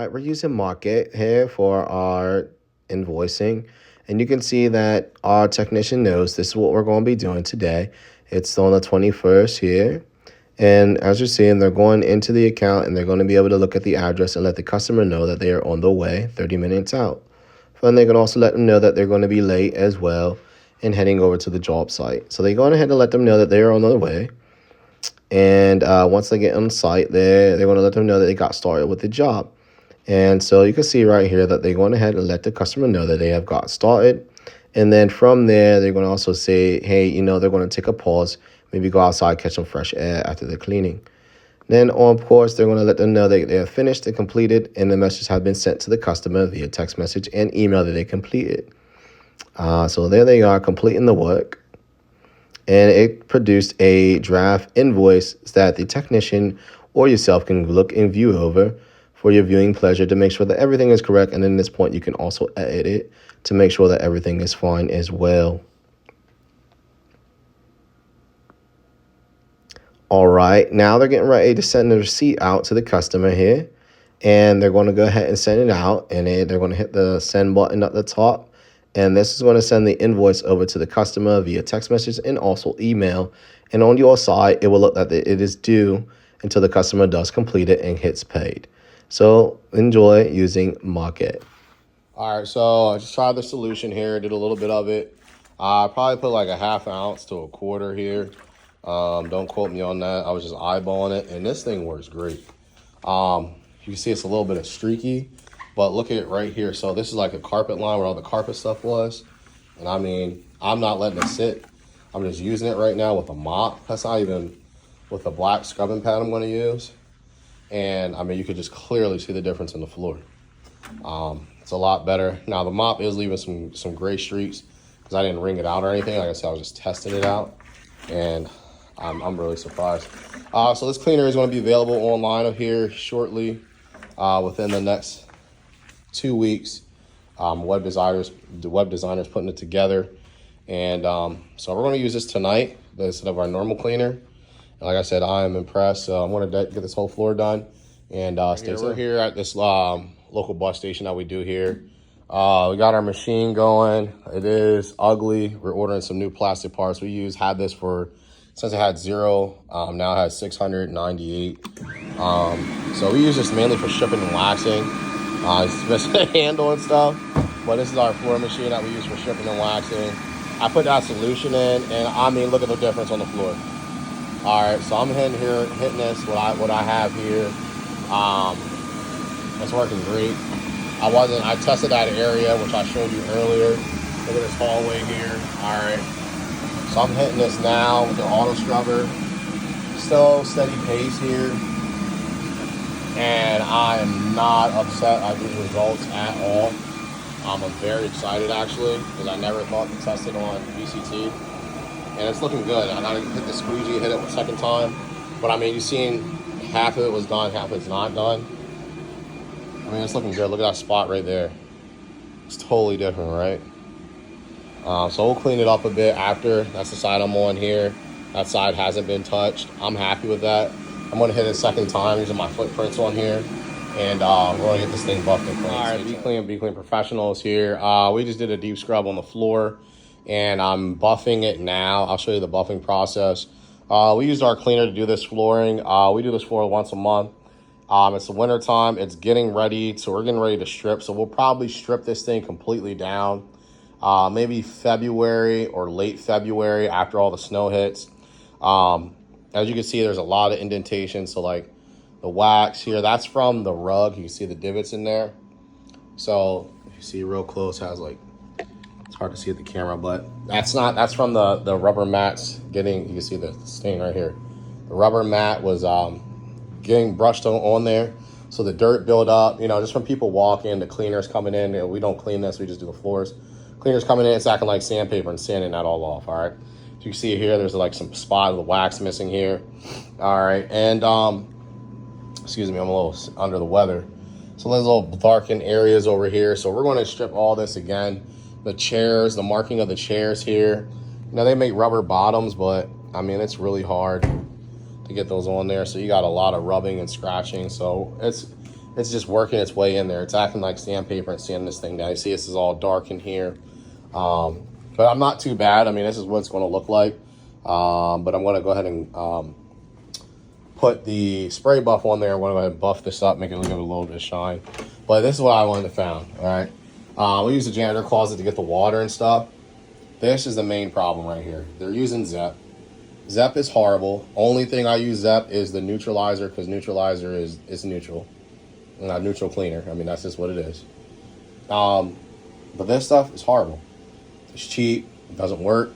right, we're using Market here for our invoicing. And you can see that our technician knows this is what we're going to be doing today. It's on the 21st here. And as you're seeing, they're going into the account and they're going to be able to look at the address and let the customer know that they are on the way 30 minutes out. And they can also let them know that they're going to be late as well and heading over to the job site. So they go ahead and let them know that they are on their way. And once they get on site, they're going to let them know that they got started with the job. And so you can see right here that they're going ahead and let the customer know that they have got started. And then from there, they're going to also say, hey, they're going to take a pause, maybe go outside, catch some fresh air after the cleaning. Then, of course, they're going to let them know that they have finished and completed, and the message has been sent to the customer via text message and email that they completed. So there they are completing the work. And it produced a draft invoice that the technician or yourself can look and view over for your viewing pleasure to make sure that everything is correct. And then at this point, you can also edit it to make sure that everything is fine as well. All right, now they're getting ready to send the receipt out to the customer here. And they're going to go ahead and send it out. And they're going to hit the send button at the top. And this is going to send the invoice over to the customer via text message and also email. And on your side, it will look that it is due until the customer does complete it and hits paid. So enjoy using Market. All right, so I just tried the solution here, did a little bit of it. I probably put like a ½ ounce to a quarter here. Don't quote me on that. I was just eyeballing it, and this thing works great. You can see it's a little bit of streaky. But look at it right here. So this is like a carpet line where all the carpet stuff was. And I mean, I'm not letting it sit. I'm just using it right now with a mop. That's not even with the black scrubbing pad I'm going to use. And I mean, you could just clearly see the difference in the floor. It's a lot better. Now the mop is leaving some gray streaks because I didn't wring it out or anything. Like I said, I was just testing it out. And I'm really surprised. So this cleaner is going to be available online here shortly within the next 2 weeks. Web designers putting it together, and so we're going to use this tonight instead of our normal cleaner. And like I said, I am impressed. So I'm going to get this whole floor done, and stay tuned. We're here at this local bus station that we do here. We got our machine going. It is ugly. We're ordering some new plastic parts. Had this since it had 0, now it has 698. So we use this mainly for shipping and waxing. It's missing a handle and stuff, but this is our floor machine that we use for shipping and waxing. I put that solution in, and I mean, look at the difference on the floor. All right, so I'm hitting this, what I have here. It's working great. I tested that area, which I showed you earlier. Look at this hallway here. All right, so I'm hitting this now with the auto scrubber. Still steady pace here. And I am not upset at these results at all. I'm very excited actually, because I never thought to test it on VCT. And it's looking good. I gotta hit the squeegee, hit it a second time. But I mean, you've seen half of it was done, half of it's not done. I mean, it's looking good. Look at that spot right there. It's totally different, right? So we'll clean it up a bit after. That's the side I'm on here. That side hasn't been touched. I'm happy with that. I'm going to hit it a second time using my footprints on here. And we're going to get this thing buffed and clean. All right, Be Clean Professionals here. We just did a deep scrub on the floor. And I'm buffing it now. I'll show you the buffing process. We used our cleaner to do this flooring. We do this floor once a month. It's the winter time. It's getting ready. So we're getting ready to strip. So we'll probably strip this thing completely down. Maybe February or late February after all the snow hits. As you can see, there's a lot of indentation. So like the wax here, that's from the rug. You can see the divots in there. So if you see real close, has like, it's hard to see at the camera, but that's from the rubber mats you can see the stain right here. The rubber mat was getting brushed on there. So the dirt built up, just from people walking, the cleaners coming in. We don't clean this, we just do the floors. Cleaners coming in, it's acting like sandpaper and sanding that all off, all right? So you can see here, there's like some spot of the wax missing here. All right, and excuse me, I'm a little under the weather. So there's little darkened areas over here. So we're going to strip all this again. The chairs, the marking of the chairs here. They make rubber bottoms, but I mean, it's really hard to get those on there. So you got a lot of rubbing and scratching. So it's It's just working its way in there. It's acting like sandpaper and sanding this thing down. You see this is all dark in here. But I'm not too bad. I mean, this is what it's going to look like. But I'm going to go ahead and put the spray buff on there. I'm going to go ahead and buff this up, make it give it a little bit of shine. But this is what I wanted to found, all right? We use the janitor closet to get the water and stuff. This is the main problem right here. They're using Zep. Zep is horrible. Only thing I use Zep is the neutralizer, because neutralizer is neutral. Not neutral cleaner. I mean, that's just what it is. But this stuff is horrible. It's cheap. It doesn't work.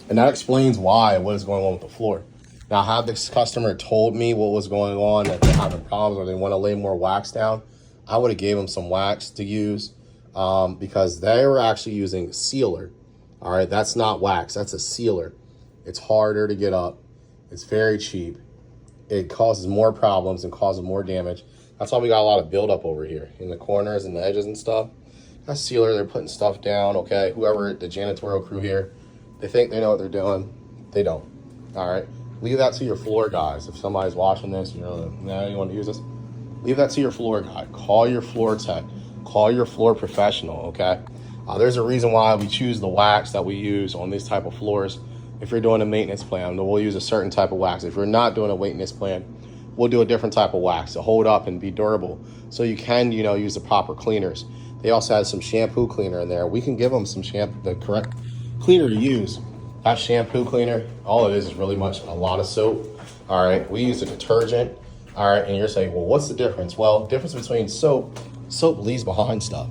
And that explains what is going on with the floor. Now, had this customer told me what was going on, that they're having problems or they want to lay more wax down, I would have gave them some wax to use because they were actually using sealer. All right, that's not wax. That's a sealer. It's harder to get up. It's very cheap. It causes more problems and causes more damage. That's why we got a lot of buildup over here in the corners and the edges and stuff. That sealer, they're putting stuff down, okay? Whoever, the janitorial crew here, they think they know what they're doing. They don't, all right? Leave that to your floor guys. If somebody's watching this, you know, now you want to use this, leave that to your floor guy. Call your floor tech. Call your floor professional, okay? There's a reason why we choose the wax that we use on these type of floors. If you're doing a maintenance plan, we'll use a certain type of wax. If you're not doing a maintenance plan, we'll do a different type of wax to hold up and be durable. So you can, you know, use the proper cleaners. They also have some shampoo cleaner in there. We can give them some shampoo, the correct cleaner to use. That shampoo cleaner, all it is really much a lot of soap. All right, we use a detergent. All right, and you're saying, well, what's the difference? Well, the difference between soap leaves behind stuff.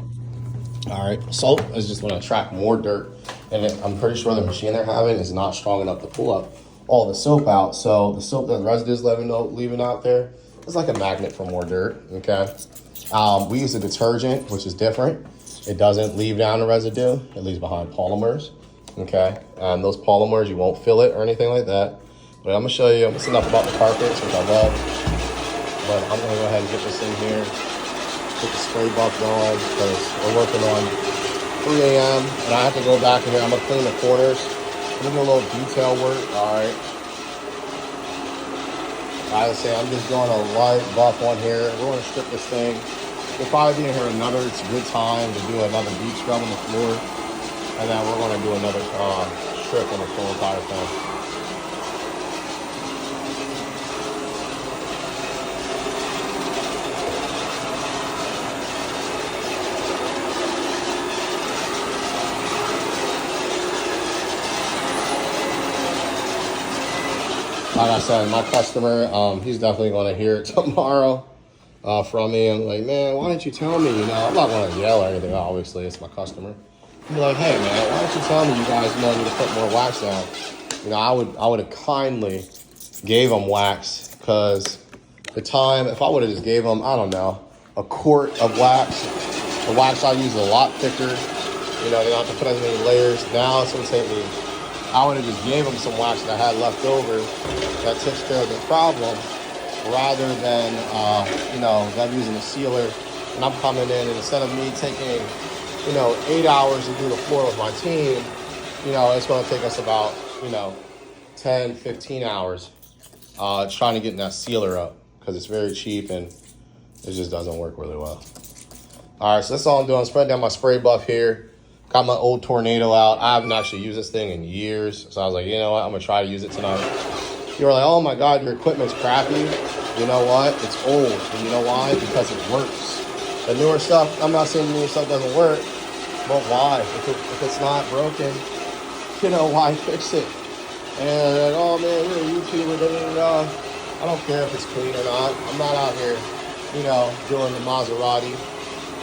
All right, soap is just going to attract more dirt, and I'm pretty sure the machine they're having is not strong enough to pull up all the soap out. So the soap that the residue's leaving out there is like a magnet for more dirt. Okay, we use a detergent, which is different. It doesn't leave down the residue; it leaves behind polymers. Okay, those polymers, you won't feel it or anything like that. But I'm gonna show you. It's enough about the carpets, which I love. But I'm gonna go ahead and get this in here. Get the spray buff going because we're working on 3 a.m. and I have to go back in here. I'm gonna clean the corners. I'm gonna do a little detail work. All right. I would say I'm just doing a light buff on here. We're gonna strip this thing. We'll probably be in here another. It's a good time to do another deep scrub on the floor, and then we're gonna do another strip on the full entire thing. Like I said, my customer, he's definitely going to hear it tomorrow from me. I'm like, man, why didn't you tell me? You know, I'm not going to yell or anything. Obviously, it's my customer. I'm like, hey, man, why didn't you tell me you guys need to put more wax down? You know, I would have kindly gave them wax because the time, if I would have just gave them, I don't know, a quart of wax, the wax I use is a lot thicker. You know, they don't have to put as many layers. Now it's going to take me, I would have just gave them some wax that I had left over that takes care of the problem rather than, you know, them using a sealer. And I'm coming in and instead of me taking, you know, 8 hours to do the floor with my team, you know, it's going to take us about, you know, 10, 15 hours trying to get that sealer up because it's very cheap and it just doesn't work really well. All right, so that's all I'm doing. I'm spreading down my spray buff here. Got my old Tornado out. I haven't actually used this thing in years. So I was like, you know what? I'm going to try to use it tonight. You were like, oh my God, your equipment's crappy. You know what? It's old. And you know why? Because it works. The newer stuff, I'm not saying the newer stuff doesn't work, but why? If it's not broken, you know, why fix it? And like, oh man, you're a YouTuber. I don't care if it's clean or not. I'm not out here, you know, doing the Maserati.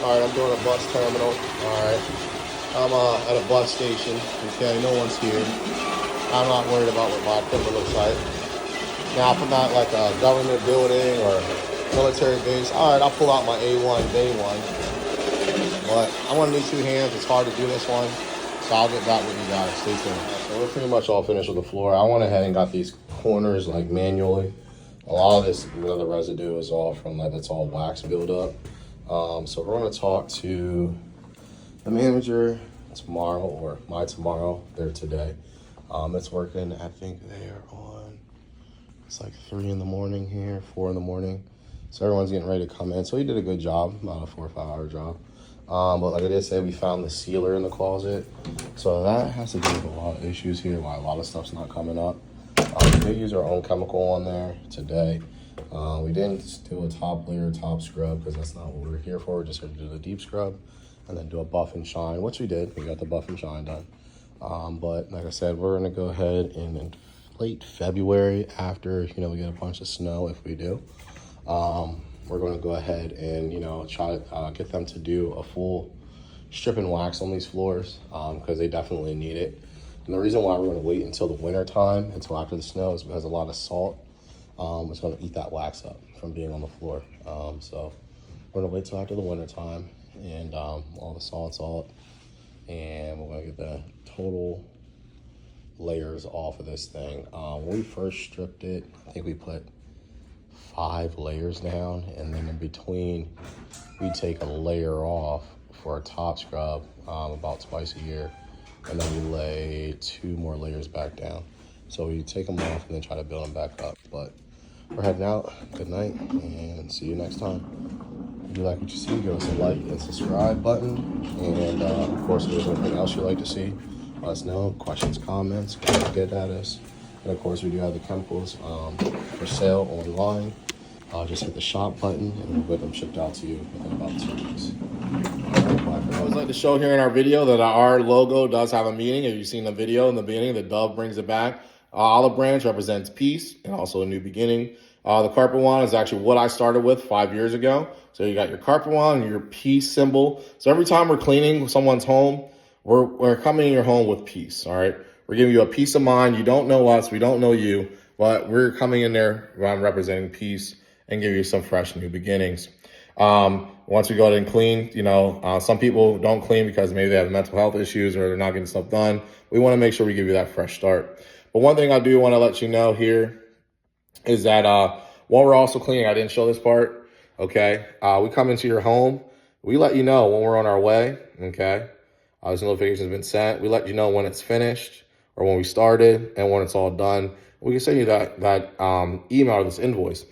All right, I'm doing a bus terminal. All right. I'm at a bus station, okay, no one's here. I'm not worried about what my equipment looks like. Now, if I'm at like a government building or military base, all right, I'll pull out my A1, day one. But I'm gonna need 2 hands, it's hard to do this one. So I'll get back with you guys, stay tuned. So we're pretty much all finished with the floor. I went ahead and got these corners like manually. A lot of this, the residue is all from like, that's all wax buildup. So we're gonna talk to the manager tomorrow, or my tomorrow, they're today. It's working, I think they are on, it's like 3 in the morning here, 4 in the morning. So everyone's getting ready to come in. So he did a good job, about a 4 or 5 hour job. But like I did say, we found the sealer in the closet. So that has to do with a lot of issues here, why a lot of stuff's not coming up. We did use our own chemical on there today. We didn't do a top layer, top scrub, because that's not what we were here for. We're just here to do the deep scrub and then do a buff and shine, which we did. We got the buff and shine done. But like I said, we're gonna go ahead and in late February, after, you know, we get a bunch of snow, if we do, we're going to go ahead and, you know, try to get them to do a full strip and wax on these floors, because they definitely need it. And the reason why we're going to wait until the winter time, until after the snow, is because a lot of salt is going to eat that wax up from being on the floor. So we're going to wait till after the winter time and all the salt's out, and we're going to get the total layers off of this thing. When we first stripped it, I think we put 5 layers down, and then in between we take a layer off for a top scrub about twice a year, and then we lay 2 more layers back down. So we take them off and then try to build them back up. But we're heading out. Good night, and see you next time. If you like what you see, give us a like and subscribe button, and of course, if there's anything else you'd like to see, let us know. Questions, comments, get at us. And of course, we do have the chemicals for sale online. Just hit the shop button and we'll get them shipped out to you within about 2 weeks. I always like to show here in our video that our logo does have a meaning. If you've seen the video in the beginning, the dove brings it back. Olive branch represents peace and also a new beginning. The carpet wand is actually what I started with 5 years ago. So you got your carpet wand and your peace symbol. So every time we're cleaning someone's home, we're coming in your home with peace, all right? We're giving you a peace of mind. You don't know us, we don't know you, but we're coming in there representing peace and give you some fresh new beginnings. Once we go ahead and clean, you know, some people don't clean because maybe they have mental health issues or they're not getting stuff done. We want to make sure we give you that fresh start. But one thing I do want to let you know here is that while we're also cleaning, I didn't show this part, okay? We come into your home, we let you know when we're on our way, okay? This notification has been sent. We let you know when it's finished or when we started and when it's all done. We can send you that email or this invoice.